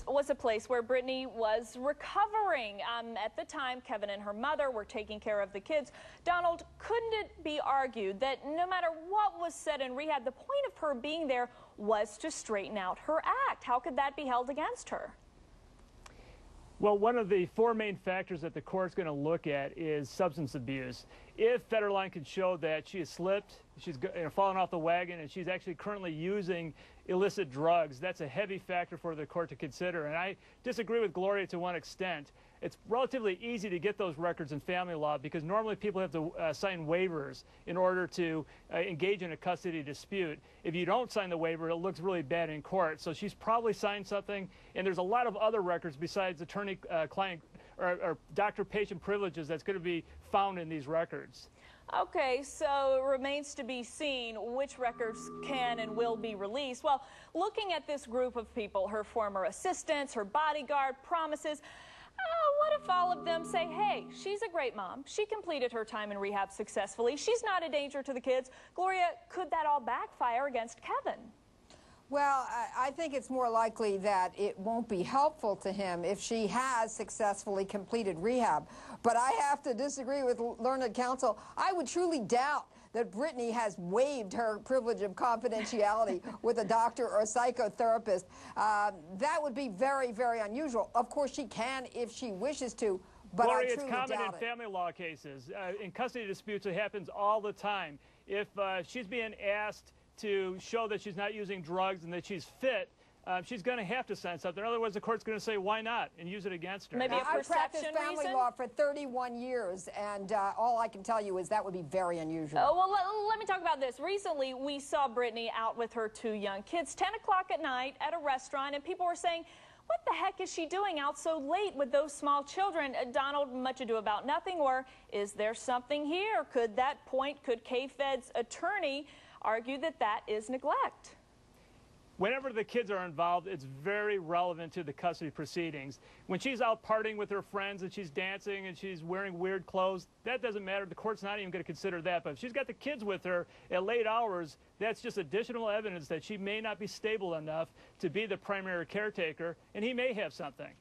was a place where Britney was recovering. At the time, Kevin and her mother were taking care of the kids. Donald, couldn't it be argued that no matter what was said in rehab, the point of her being there was to straighten out her act? How could that be held against her? Well, one of the four main factors that the court's going to look at is substance abuse. If Federline can show that she has slipped, she's fallen off the wagon, and she's actually currently using illicit drugs, that's a heavy factor for the court to consider. And I disagree with Gloria to one extent. It's relatively easy to get those records in family law because normally people have to sign waivers in order to engage in a custody dispute. If you don't sign the waiver, it looks really bad in court. So she's probably signed something, and there's a lot of other records besides attorney-client or doctor-patient privileges that's going to be found in these records. Okay, so it remains to be seen which records can and will be released. Well, looking at this group of people, her former assistants, her bodyguard, promises, what if all of them say, hey, she's a great mom. She completed her time in rehab successfully. She's not a danger to the kids. Gloria, could that all backfire against Kevin? Well, I think it's more likely that it won't be helpful to him if she has successfully completed rehab. But I have to disagree with learned counsel. I would truly doubt that Britney has waived her privilege of confidentiality with a doctor or a psychotherapist. That would be very, very unusual. Of course, she can if she wishes to, but Gloria, I truly doubt it. it's common in family law cases. In custody disputes, it happens all the time. If she's being asked to show that she's not using drugs and that she's fit, she's going to have to sign something. Otherwise, the court's going to say, why not, and use it against her. Maybe a perception I practiced family law for 31 years, and all I can tell you is that would be very unusual. Oh, well, let me talk about this. Recently, we saw Britney out with her two young kids, 10 o'clock at night at a restaurant, and people were saying, what the heck is she doing out so late with those small children? Donald, much ado about nothing, or is there something here? Could K-Fed's attorney argue that that is neglect? Whenever the kids are involved, it's very relevant to the custody proceedings. When she's out partying with her friends and she's dancing and she's wearing weird clothes, that doesn't matter. The court's not even going to consider that. But if she's got the kids with her at late hours, that's just additional evidence that she may not be stable enough to be the primary caretaker, and he may have something.